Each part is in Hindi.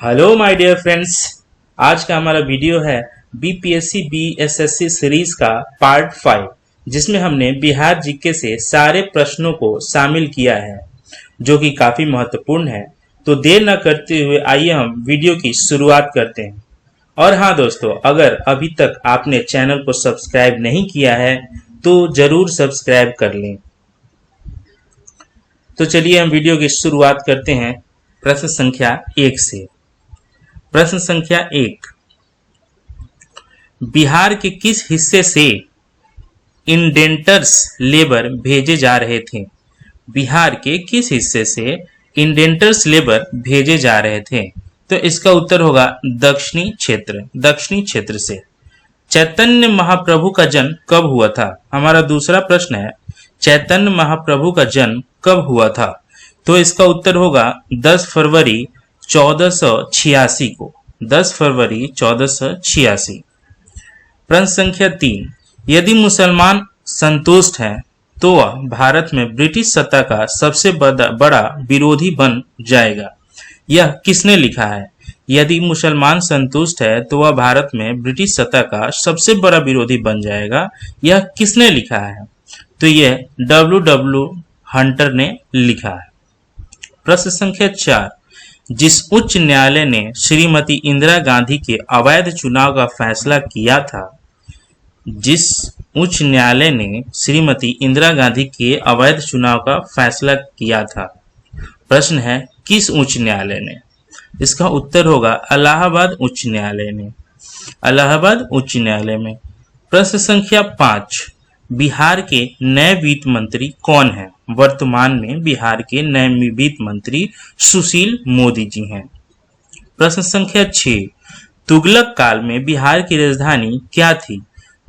Hello my dear friends. आज का हमारा वीडियो है बीपीएससी बीएसएससी सीरीज का पार्ट 5, जिसमें हमने बिहार जीके से सारे प्रश्नों को शामिल किया है, जो कि काफी महत्वपूर्ण है। तो देर न करते हुए आइए हम वीडियो की शुरुआत करते हैं। और हाँ दोस्तों, अगर अभी तक आपने चैनल को सब्सक्राइब नहीं किया है तो जरूर सब्सक्राइब कर लें। तो चलिए हम वीडियो की शुरुआत करते हैं प्रश्न संख्या 1 से। प्रश्न संख्या 1, बिहार के किस हिस्से से इंडेंटर्स लेबर भेजे जा रहे थे? बिहार के किस हिस्से से इंडेंटर्स लेबर भेजे जा रहे थे? तो इसका उत्तर होगा दक्षिणी क्षेत्र से। चैतन्य महाप्रभु का जन्म कब हुआ था? हमारा दूसरा प्रश्न है, चैतन्य महाप्रभु का जन्म कब हुआ था? तो इसका उत्तर होगा 10 फरवरी 1486 को। 10 फरवरी 1486। प्रश्न संख्या 3, यदि मुसलमान संतुष्ट हैं तो वह भारत में ब्रिटिश सत्ता का सबसे बड़ा विरोधी बन जाएगा। यह किसने लिखा है? यदि मुसलमान संतुष्ट है तो वह भारत में ब्रिटिश सत्ता का सबसे बड़ा विरोधी बन जाएगा। यह किसने लिखा है? तो यह W. हंटर ने लिखा है। प्रश्न संख्या 4, जिस उच्च न्यायालय ने श्रीमती इंदिरा गांधी के अवैध चुनाव का फैसला किया था, जिस उच्च न्यायालय ने श्रीमती इंदिरा गांधी के अवैध चुनाव का फैसला किया था, प्रश्न है किस उच्च न्यायालय ने? इसका उत्तर होगा इलाहाबाद उच्च न्यायालय ने। इलाहाबाद उच्च न्यायालय में। प्रश्न संख्या 5, बिहार के नए वित्त मंत्री कौन हैं? वर्तमान में बिहार के नए वित्त मंत्री सुशील मोदी जी हैं। प्रश्न संख्या 6, तुगलक काल में बिहार की राजधानी क्या थी?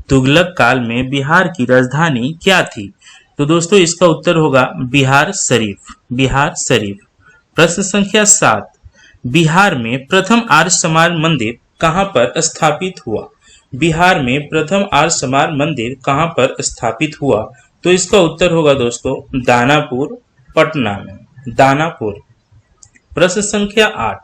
तुगलक काल में बिहार की राजधानी क्या थी? तो दोस्तों इसका उत्तर होगा बिहार शरीफ। प्रश्न संख्या 7, बिहार में प्रथम आर्य समाज मंदिर कहां पर स्थापित हुआ? बिहार में प्रथम आर्य समाज मंदिर कहां पर स्थापित हुआ? तो इसका उत्तर होगा दोस्तों दानापुर, पटना में। दानापुर। प्रश्न संख्या 8,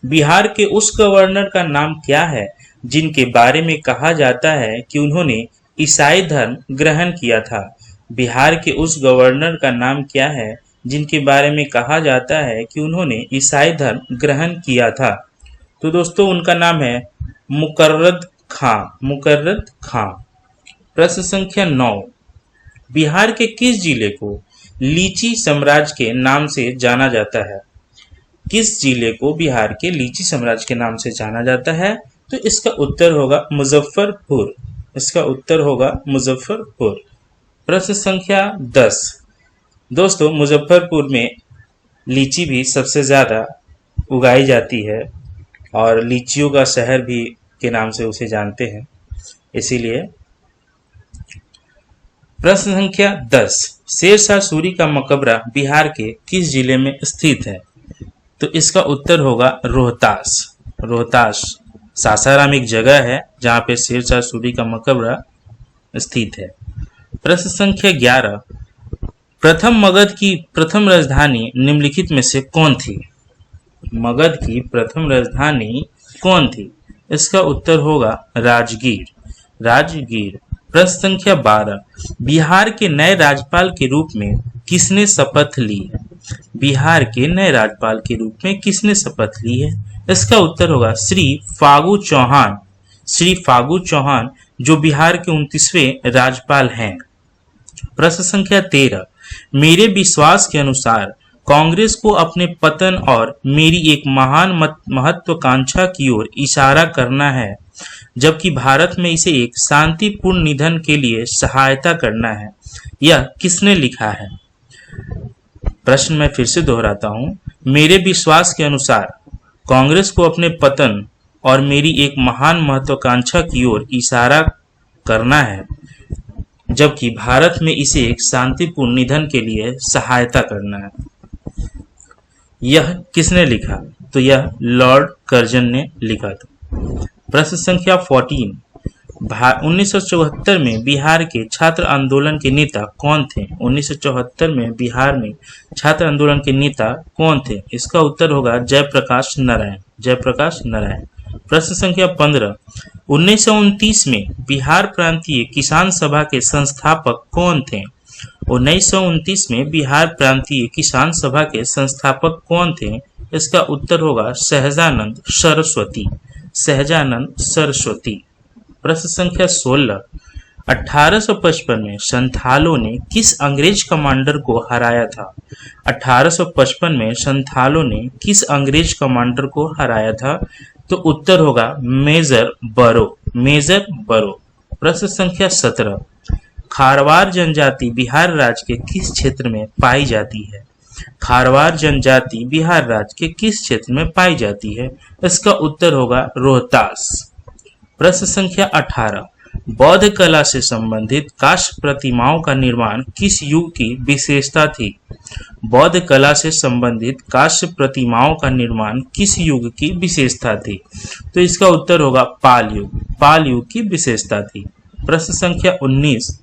बिहार के उस गवर्नर का नाम क्या है जिनके बारे में कहा जाता है कि उन्होंने ईसाई धर्म ग्रहण किया था? बिहार के उस गवर्नर का नाम क्या है जिनके बारे में कहा जाता है कि उन्होंने ईसाई धर्म ग्रहण किया था? तो दोस्तों उनका नाम है मुकर्रद खां। प्रश्न संख्या 9, बिहार के किस जिले को लीची साम्राज्य के नाम से जाना जाता है? किस जिले को बिहार के लीची साम्राज्य के नाम से जाना जाता है? तो इसका उत्तर होगा मुजफ्फरपुर। प्रश्न संख्या 10, दोस्तों मुजफ्फरपुर में लीची भी सबसे ज्यादा उगाई जाती है और लीचियों का शहर भी के नाम से उसे जानते हैं, इसीलिए। प्रश्न संख्या 10, शेरशाह सूरी का मकबरा बिहार के किस जिले में स्थित है? तो इसका उत्तर होगा रोहतास। सासाराम एक जगह है जहां पे शेरशाह सूरी का मकबरा स्थित है। प्रश्न संख्या 11, प्रथम मगध की प्रथम राजधानी निम्नलिखित में से कौन थी? मगध की प्रथम राजधानी कौन थी? इसका उत्तर होगा राजगीर। प्रश्न संख्या 12, बिहार के नए राज्यपाल के रूप में किसने शपथ ली है? बिहार के नए राज्यपाल के रूप में किसने शपथ ली है? इसका उत्तर होगा श्री फागू चौहान, जो बिहार के 29वें राज्यपाल हैं। प्रश्न संख्या 13, मेरे विश्वास के अनुसार कांग्रेस को अपने पतन और मेरी एक महान महत्वाकांक्षा की ओर इशारा करना है, जबकि भारत में इसे एक शांतिपूर्ण निधन के लिए सहायता करना है। यह किसने लिखा है? प्रश्न मैं फिर से दोहराता हूं, मेरे विश्वास के अनुसार कांग्रेस को अपने पतन और मेरी एक महान महत्वाकांक्षा की ओर इशारा करना है, जबकि भारत में इसे एक शांतिपूर्ण निधन के लिए सहायता करना है। यह किसने लिखा? तो यह लॉर्ड कर्जन ने लिखा था। प्रश्न संख्या 14, 1974 में बिहार के छात्र आंदोलन के नेता कौन थे? 1974 में बिहार में छात्र आंदोलन के नेता कौन थे? इसका उत्तर होगा जयप्रकाश नारायण। जयप्रकाश नारायण। प्रश्न संख्या 15, 1929 में बिहार प्रांतीय किसान सभा के संस्थापक कौन थे? 1929 में बिहार प्रांतीय किसान सभा के संस्थापक कौन थे? इसका उत्तर होगा सहजानंद सरस्वती। सहजानंद सरस्वती। प्रश्न संख्या 16, 1855 में संथालों ने किस अंग्रेज कमांडर को हराया था? 1855 में संथालों ने किस अंग्रेज कमांडर को हराया था? तो उत्तर होगा मेजर बरो। मेजर बरो। प्रश्न संख्या 17, खारवार जनजाति बिहार राज्य के किस क्षेत्र में पाई जाती है? खारवार जनजाति बिहार राज्य के किस क्षेत्र में पाई जाती है? इसका उत्तर होगा रोहतास। प्रश्न संख्या 18, बौद्ध कला से संबंधित काष्ठ प्रतिमाओं का निर्माण किस युग की विशेषता थी? बौद्ध कला से संबंधित काष्ठ प्रतिमाओं का निर्माण किस युग की विशेषता थी? तो इसका उत्तर होगा पाल युग। पाल युग की विशेषता थी। प्रश्न संख्या 19,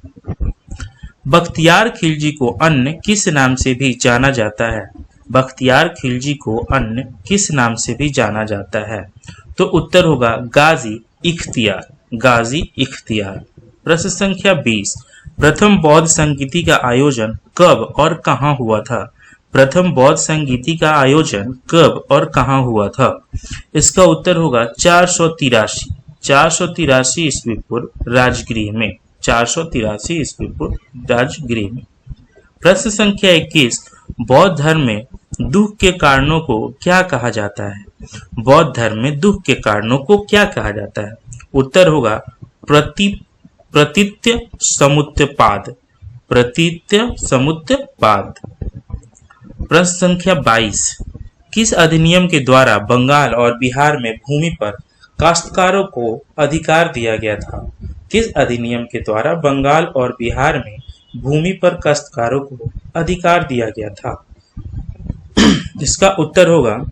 बख्तियार खिलजी को अन्य किस नाम से भी जाना जाता है? बख्तियार खिलजी को अन्य किस नाम से भी जाना जाता है? तो उत्तर होगा गाजी इख्तियार। गाजी इख्तियार। प्रश्न संख्या 20, प्रथम बौद्ध संगीति का आयोजन कब और कहां हुआ था? प्रथम बौद्ध संगीति का आयोजन कब और कहां हुआ था? इसका उत्तर होगा 483 ईस्वी पूर्व राजगृह में। 483 ईस्वी पूर्व राजगृह में। प्रश्न संख्या 21, बौद्ध धर्म में दुख के कारणों को क्या कहा जाता है? बौद्ध धर्म में दुख के कारणों को क्या कहा जाता है? उत्तर होगा प्रतीत्य समुत्पाद। प्रतीत्य समुत्पाद। प्रश्न संख्या 22, किस अधिनियम के द्वारा बंगाल और बिहार में भूमि पर काश्तकारों को अधिकार दिया गया था? किस अधिनियम के द्वारा बंगाल और बिहार में भूमि पर काश्तकारों को अधिकार दिया गया था? इसका उत्तर होगा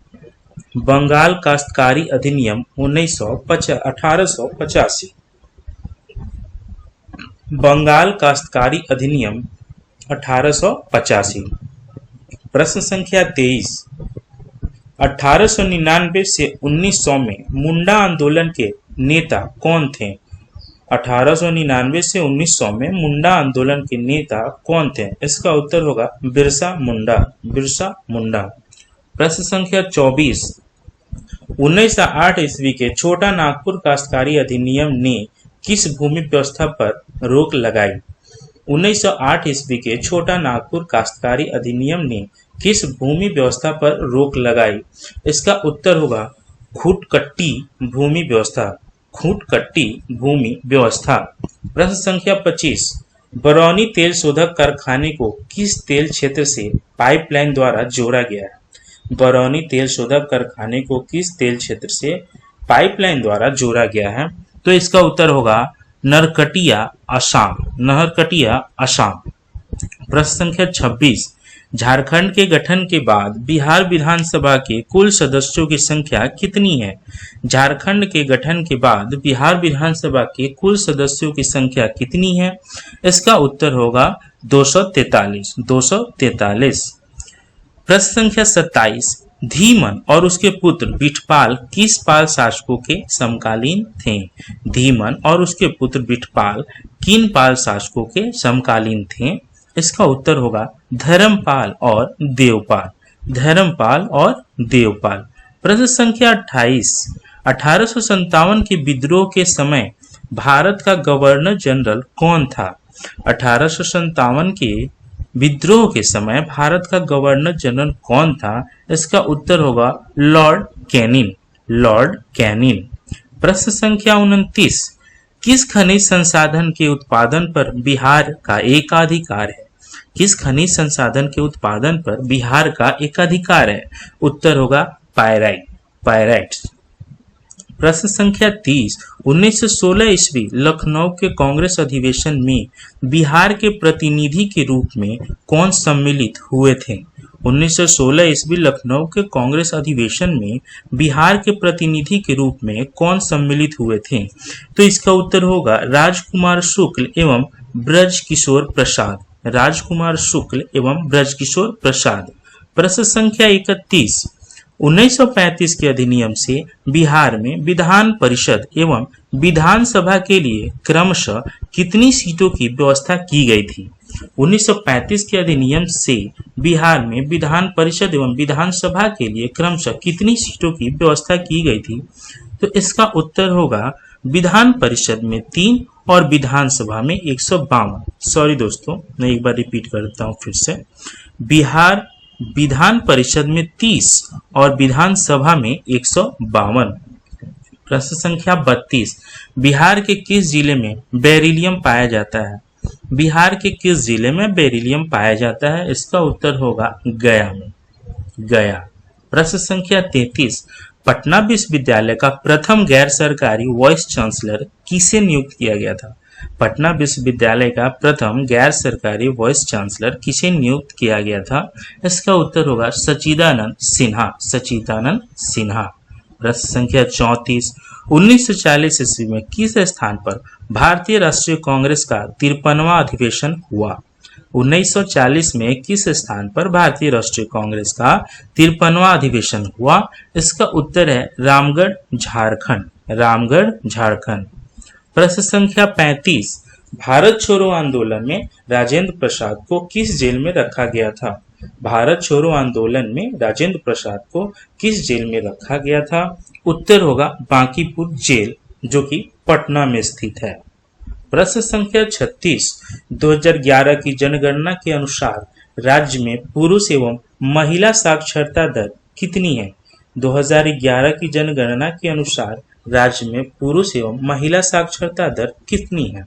बंगाल काश्तकारी अधिनियम 1885। बंगाल काश्तकारी अधिनियम 1885। प्रश्न संख्या 23, 1899 से 1900 में मुंडा आंदोलन के नेता कौन थे? 1899 से 1900 में मुंडा आंदोलन के नेता कौन थे? इसका उत्तर होगा बिरसा मुंडा। बिरसा मुंडा। प्रश्न संख्या 24, 1908 ईस्वी के छोटा नागपुर काश्तकारी अधिनियम ने किस भूमि व्यवस्था पर रोक लगाई? 1908 ईस्वी के छोटा नागपुर काश्तकारी अधिनियम ने किस भूमि व्यवस्था पर रोक लगाई? इसका उत्तर होगा खूटकट्टी भूमि व्यवस्था। खूटकट्टी भूमि व्यवस्था। प्रश्न संख्या 25, बरौनी तेल शोधक कारखाने को किस तेल क्षेत्र से पाइपलाइन द्वारा जोड़ा गया है? बरौनी तेल शोधक कारखाने को किस तेल क्षेत्र से पाइपलाइन द्वारा जोड़ा गया है? तो इसका उत्तर होगा नरकटिया असम। नरकटिया असम। प्रश्न संख्या 26, झारखंड के गठन के बाद बिहार विधानसभा के कुल सदस्यों की संख्या कितनी है? झारखंड के गठन के बाद बिहार विधानसभा के कुल सदस्यों की संख्या कितनी है? इसका उत्तर होगा 243। 243। प्रश्न संख्या 27, धीमन और उसके पुत्र बिठपाल किस पाल शासकों के समकालीन थे? धीमन और उसके पुत्र बिठपाल किन पाल शासकों के समकालीन थे? इसका उत्तर होगा धर्मपाल और देवपाल। धर्मपाल और देवपाल। प्रश्न संख्या 28, 1857 के विद्रोह के समय भारत का गवर्नर जनरल कौन था? 1857 के विद्रोह के समय भारत का गवर्नर जनरल कौन था? इसका उत्तर होगा लॉर्ड कैनिंग। Lord Canning. प्रश्न संख्या 29, किस खनिज संसाधन के उत्पादन पर बिहार का एकाधिकार है? किस खनिज संसाधन के उत्पादन पर बिहार का एकाधिकार है? उत्तर होगा पायराइट। पायराइट्स। प्रश्न संख्या 30, 1916 ईस्वी लखनऊ के कांग्रेस अधिवेशन में बिहार के प्रतिनिधि के रूप में कौन सम्मिलित हुए थे? 1916 ईस्वी लखनऊ के कांग्रेस अधिवेशन में बिहार के प्रतिनिधि के रूप में कौन सम्मिलित हुए थे? तो इसका उत्तर होगा राजकुमार शुक्ल एवं ब्रजकिशोर प्रसाद। राजकुमार शुक्ल एवं ब्रजकिशोर प्रसाद। प्रश्न संख्या 31, 1935 के अधिनियम से बिहार में विधान परिषद एवं विधानसभा के लिए क्रमशः कितनी सीटों की व्यवस्था की गई थी? 1935 के अधिनियम से बिहार में विधान परिषद एवं विधानसभा के लिए क्रमशः कितनी सीटों की व्यवस्था की गई थी? तो इसका उत्तर होगा विधान परिषद में 3 और विधानसभा में 152। सॉरी दोस्तों, मैं एक बार रिपीट करता हूं फिर से। बिहार विधान परिषद में 30 और विधानसभा में 152। प्रश्न संख्या 32, बिहार के किस जिले में बेरिलियम पाया जाता है? बिहार के किस जिले में बेरिलियम पाया जाता है? इसका उत्तर होगा गया में, गया। प्रश्न संख्या 33, पटना विश्वविद्यालय का प्रथम गैर सरकारी वाइस चांसलर किसे नियुक्त किया गया था? पटना विश्वविद्यालय का प्रथम गैर सरकारी वाइस चांसलर किसे नियुक्त किया गया था? इसका उत्तर होगा सच्चिदानंद सिन्हा, सच्चिदानंद सिन्हा। प्रश्न संख्या 34, 1940 ईस्वी में किस स्थान पर भारतीय राष्ट्रीय कांग्रेस का 53वां अधिवेशन हुआ? 1940 में किस स्थान पर भारतीय राष्ट्रीय कांग्रेस का 53वां अधिवेशन हुआ? इसका उत्तर है रामगढ़, झारखंड, रामगढ़, झारखंड। प्रश्न संख्या 35, भारत छोड़ो आंदोलन में राजेंद्र प्रसाद को किस जेल में रखा गया था? भारत छोड़ो आंदोलन में राजेंद्र प्रसाद को किस जेल में रखा गया था? उत्तर होगा बांकीपुर जेल, जो कि पटना में स्थित है। प्रश्न संख्या 36, 2011 की जनगणना के अनुसार राज्य में पुरुष एवं महिला साक्षरता दर कितनी है? 2011 की जनगणना के अनुसार राज्य में पुरुष एवं महिला साक्षरता दर कितनी है?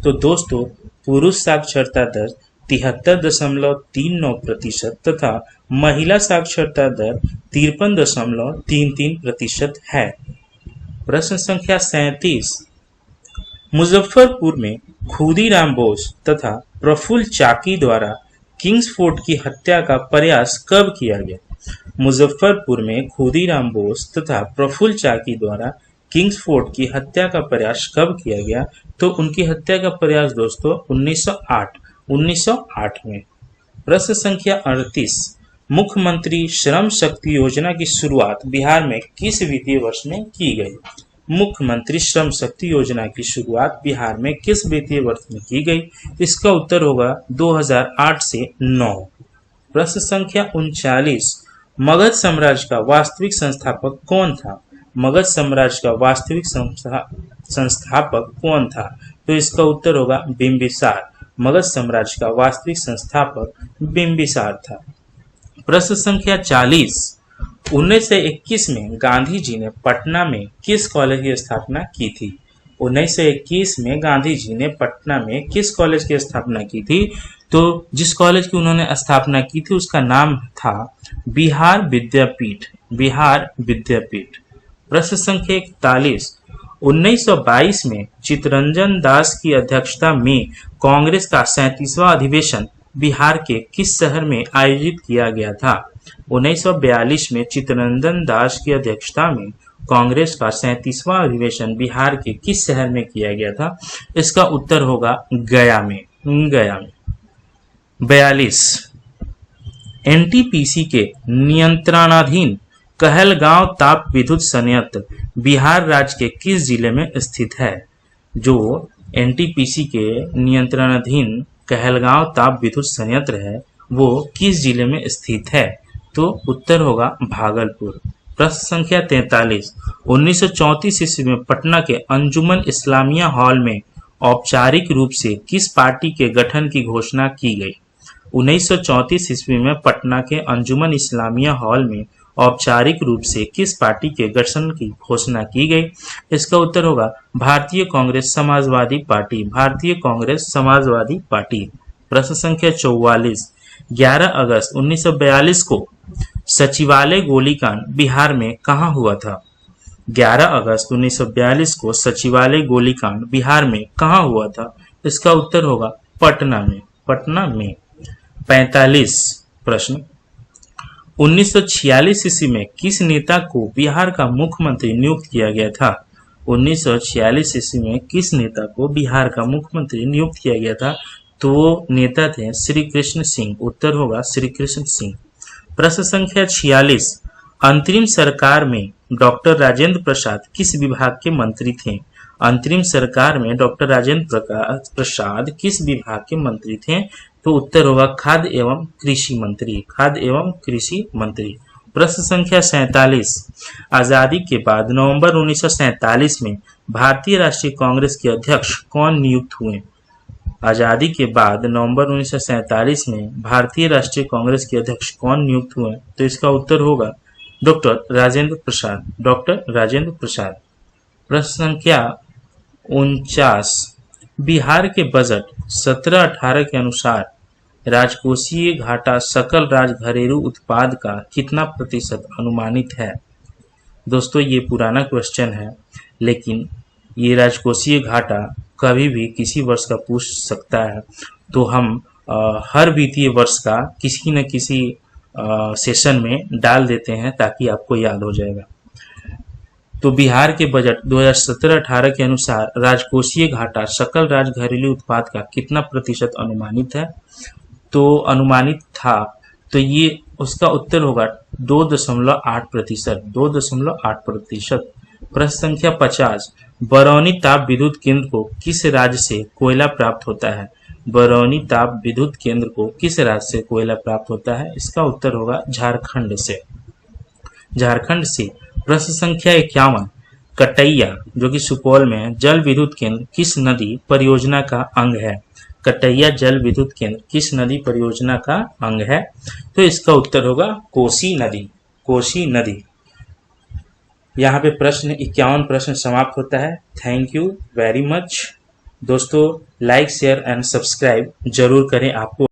तो दोस्तों, पुरुष साक्षरता दर 73.39% तथा महिला साक्षरता दर 53.33% है। प्रश्न संख्या 37, मुजफ्फरपुर में खुदीराम बोस तथा प्रफुल्ल चाकी द्वारा किंग्सफोर्ड की हत्या का प्रयास कब किया गया? मुजफ्फरपुर में खुदीराम बोस तथा प्रफुल्ल चाकी द्वारा किंग्सफोर्ड की हत्या का प्रयास कब किया गया? तो उनकी हत्या का प्रयास दोस्तों 1908 में। प्रश्न संख्या 38, मुख्यमंत्री श्रम शक्ति योजना की शुरुआत बिहार में किस वित्तीय वर्ष में की गई? मुख्यमंत्री श्रम शक्ति योजना की शुरुआत बिहार में किस वित्तीय वर्ष में की गई? इसका उत्तर होगा 2008 से 9। प्रश्न संख्या 39, मगध साम्राज्य का वास्तविक संस्थापक कौन था? मगध साम्राज्य का वास्तविक संस्थापक कौन था? तो इसका उत्तर होगा बिंबिसार। मगध साम्राज्य का वास्तविक संस्थापक बिंबिसार था। प्रश्न संख्या 40, 1921 में गांधी जी ने पटना में किस कॉलेज की स्थापना की थी? 1921 में गांधी जी ने पटना में किस कॉलेज की स्थापना की थी? तो जिस कॉलेज की उन्होंने स्थापना की थी उसका नाम था बिहार विद्यापीठ, बिहार विद्यापीठ। प्रश्न संख्या 41, 1922 में चित्तरंजन दास की अध्यक्षता में कांग्रेस का 37वां अधिवेशन बिहार के किस शहर में आयोजित किया गया था? 1942 में चित्तरंजन दास की अध्यक्षता में कांग्रेस का 37वां अधिवेशन बिहार के किस शहर में किया गया था? इसका उत्तर होगा गया में, गया में। 42, एनटीपीसी के नियंत्रणाधीन कहलगांव ताप विद्युत संयंत्र बिहार राज्य के किस जिले में स्थित है? जो एनटीपीसी के नियंत्रणाधीन कहलगांव ताप विद्युत संयंत्र है वो किस जिले में स्थित है? तो उत्तर होगा भागलपुर। प्रश्न संख्या 43, 1934 ईस्वी में पटना के अंजुमन इस्लामिया हॉल में औपचारिक रूप से किस पार्टी के गठन की घोषणा की गई? 1934 ईस्वी में पटना के अंजुमन इस्लामिया हॉल में औपचारिक रूप से किस पार्टी के गठन की घोषणा की गई? इसका उत्तर होगा भारतीय कांग्रेस समाजवादी पार्टी, भारतीय कांग्रेस समाजवादी पार्टी। प्रश्न संख्या 44, 11 अगस्त 1942 को सचिवालय गोलीकांड बिहार में कहां हुआ था? 11 अगस्त 1942 को सचिवालय गोलीकांड बिहार में कहां हुआ था? इसका उत्तर होगा पटना में, पटना में। 45 प्रश्न, 1946 ईस्वी में किस नेता को बिहार का मुख्यमंत्री नियुक्त किया गया था? 1946 ईस्वी में किस नेता को बिहार का मुख्यमंत्री नियुक्त किया गया था? तो वो नेता थे श्री कृष्ण सिंह। उत्तर होगा श्री कृष्ण सिंह। प्रश्न संख्या 46, अंतरिम सरकार में डॉक्टर राजेंद्र प्रसाद किस विभाग के मंत्री थे? अंतरिम सरकार में डॉक्टर राजेंद्र प्रसाद किस विभाग के मंत्री थे? तो उत्तर होगा खाद्य एवं कृषि मंत्री, खाद्य एवं कृषि मंत्री। प्रश्न संख्या 47, आजादी के बाद नवंबर 1947 में भारतीय राष्ट्रीय कांग्रेस के अध्यक्ष कौन नियुक्त हुए? आजादी के बाद नवंबर 1947 में भारतीय राष्ट्रीय कांग्रेस के अध्यक्ष कौन नियुक्त हुए? तो इसका उत्तर होगा डॉक्टर राजेंद्र प्रसाद, डॉक्टर राजेंद्र प्रसाद। प्रश्न संख्या 49, बिहार के बजट 17-18 के अनुसार राजकोषीय घाटा सकल राज्य घरेलू उत्पाद का कितना प्रतिशत अनुमानित है? दोस्तों ये पुराना क्वेश्चन है, लेकिन ये राजकोषीय घाटा कभी भी किसी वर्ष का पूछ सकता है, तो हम हर वित्तीय वर्ष का किसी न किसी सेशन में डाल देते हैं ताकि आपको याद हो जाएगा। तो बिहार के बजट 2017-18 के अनुसार राजकोषीय घाटा सकल राज्य घरेलू उत्पाद का कितना प्रतिशत अनुमानित है? तो अनुमानित था, तो ये उसका उत्तर होगा 2.8%, 2.8%। प्रश्न संख्या 50, बरौनी ताप विद्युत केंद्र को किस राज्य से कोयला प्राप्त होता है? बरौनी ताप विद्युत केंद्र को किस राज्य से कोयला प्राप्त होता है? इसका उत्तर होगा झारखंड से, झारखंड से। प्रश्न संख्या 51, कटैया जो कि सुपौल में है, जल विद्युत केंद्र किस नदी परियोजना का अंग है? कटैया जल विद्युत केंद्र किस नदी परियोजना का अंग है? तो इसका उत्तर होगा कोसी नदी, कोसी नदी। यहाँ पे प्रश्न 51 प्रश्न समाप्त होता है। थैंक यू वेरी मच दोस्तों, लाइक शेयर एंड सब्सक्राइब जरूर करें। आपको